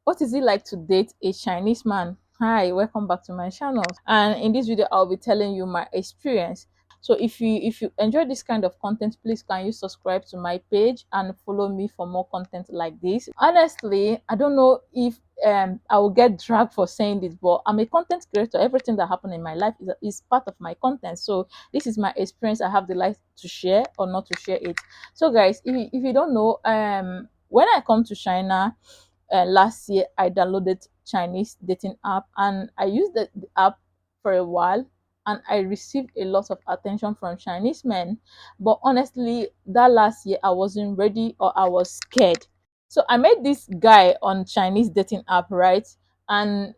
What is it like to date a Chinese man? Hi, welcome back to my channel. And in this video, I'll be telling you my experience. So if you enjoy this kind of content, please can you subscribe to my page and follow me for more content like this. Honestly, I don't know if I will get dragged for saying this, but I'm a content creator. Everything that happened in my life is part of my content. So this is my experience. I have the life to share or not to share it. So guys, if you don't know, when I come to China last year, I downloaded Chinese dating app and I used the app for a while, and I received a lot of attention from Chinese men. But honestly, that last year I wasn't ready, or I was scared. So I met this guy on Chinese dating app, right? And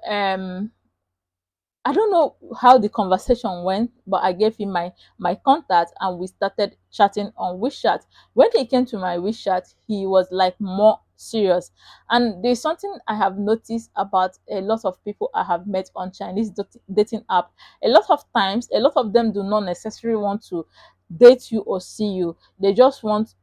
I don't know how the conversation went, but I gave him my contact and we started chatting on WeChat. When he came to my WeChat, he was like more serious. And there's something I have noticed about a lot of people I have met on Chinese dating app. A lot of times, a lot of them do not necessarily want to date you or see you. They just want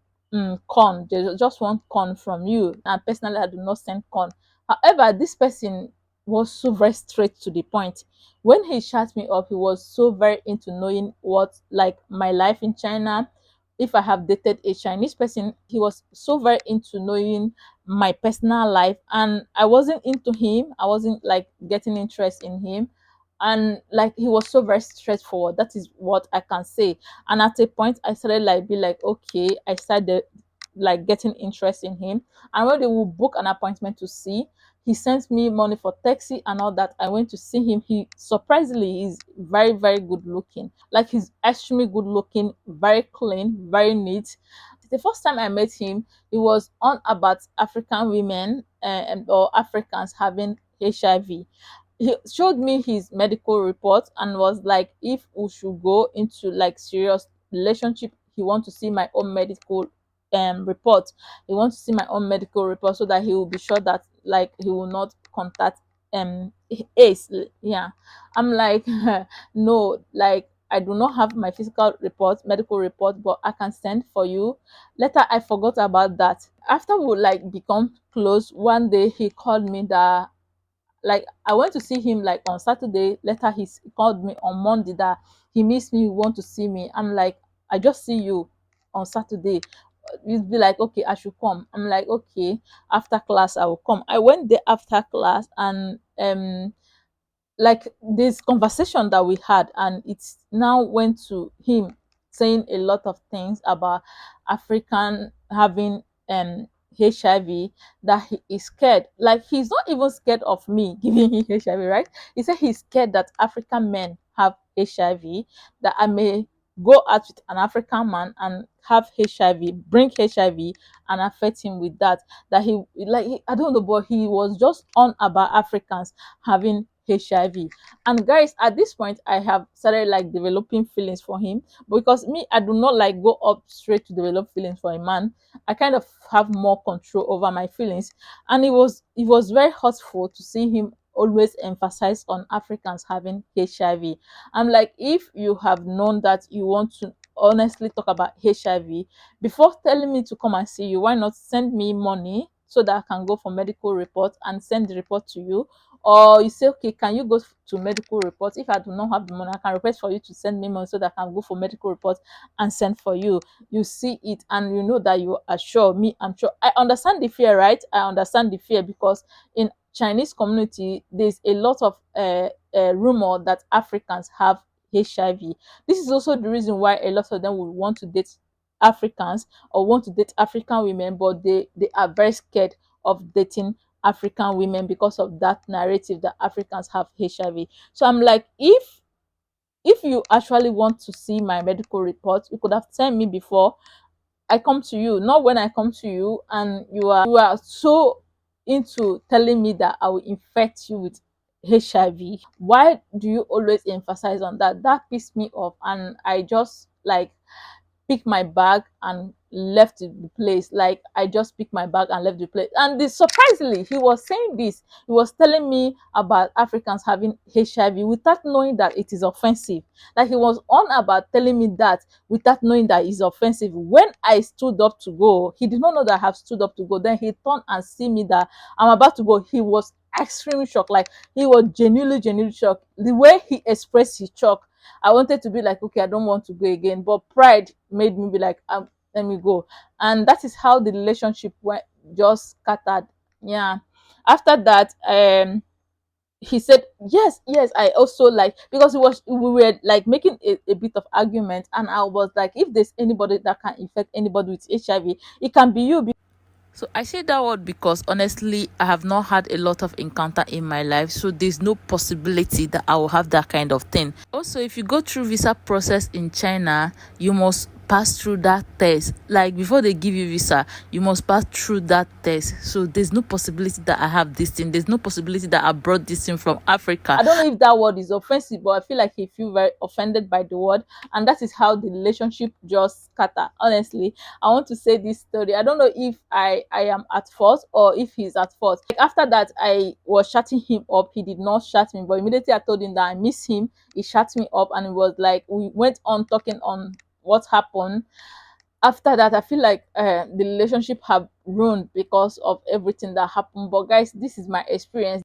con. They just want con from you. And personally, I do not send con. However, this person was so very straight to the point. When he chat me up, he was so very into knowing what, like, my life in China. If I have dated a Chinese person, he was so very into knowing my personal life, and I wasn't into him. I wasn't like getting interest in him, and like he was so very straightforward. That is what I can say. And at a point, I started like be like, okay, I started like getting interest in him. And when they will book an appointment to see, he sent me money for taxi and all that. I went to see him. He surprisingly is very, very good looking. Like, he's extremely good looking, very clean, very neat. The first time I met him, it was on about African women or Africans having HIV. He showed me his medical report and was like, if we should go into like serious relationship, he want to see my own medical report. He wants to see my own medical report so that he will be sure that like he will not contact ace. Yeah, I'm like no, like I do not have my physical report, medical report, but I can send for you. Later I forgot about that. After we like become close, one day he called me that, like, I went to see him like on Saturday. Later he called me on Monday that he missed me, he want to see me. I'm like, I just see you on Saturday. You'd be like, okay, I should come. I'm like, okay, after class I will come. I went there after class, and like this conversation that we had, and it's now went to him saying a lot of things about African having HIV, that he is scared. Like, he's not even scared of me giving him HIV, right? He said he's scared that African men have HIV, that I may go out with an African man and have HIV, bring HIV and affect him with that. That he like I don't know, but he was just on about Africans having HIV. And guys, at this point, I have started like developing feelings for him, because me, I do not like go up straight to develop feelings for a man. I kind of have more control over my feelings. And it was very hurtful to see him always emphasize on Africans having HIV. I'm like, if you have known that you want to honestly talk about HIV before telling me to come and see you, why not send me money so that I can go for medical report and send the report to you? Or you say, okay, can you go to medical report? If I do not have the money, I can request for you to send me money so that I can go for medical report and send for you. You see it and you know that you are sure. Me, I'm sure. I understand the fear, right? I understand the fear, because in Chinese community, there's a lot of rumor that Africans have HIV. This is also the reason why a lot of them would want to date Africans or want to date African women, but they are very scared of dating African women because of that narrative that Africans have HIV. So I'm like, if you actually want to see my medical report, you could have sent me before I come to you, not when I come to you and you are so into telling me that I will infect you with HIV. Why do you always emphasize on that? That pissed me off, and I just like pick my bag and left the place. Like I just picked my bag and left the place. And surprisingly, he was saying this. He was telling me about Africans having HIV without knowing that it is offensive. Like he was on about telling me that without knowing that it's offensive. When I stood up to go, he did not know that I have stood up to go. Then he turned and see me that I'm about to go. He was extremely shocked. Like he was genuinely shocked. The way he expressed his shock, I wanted to be like, okay, I don't want to go again. But pride made me be like, let me go. And that is how the relationship went, just scattered. Yeah. After that, he said yes, I also like, because it was, we were like making a bit of argument, and I was like, if there's anybody that can infect anybody with HIV, it can be you. So I say that word because honestly, I have not had a lot of encounter in my life. So there's no possibility that I will have that kind of thing. Also, if you go through visa process in China, you must pass through that test. Like before they give you visa, you must pass through that test. So there's no possibility that I have this thing. There's no possibility that I brought this thing from Africa. I don't know if that word is offensive, but I feel like he feel very offended by the word, and that is how the relationship just scatter. Honestly, I want to say this story. I don't know if I am at fault or if he's at fault. Like after that, I was shutting him up. He did not shut me, but immediately I told him that I miss him. He shut me up, and it was like we went on talking on what happened. After that, I feel like the relationship have ruined because of everything that happened. But guys, this is my experience.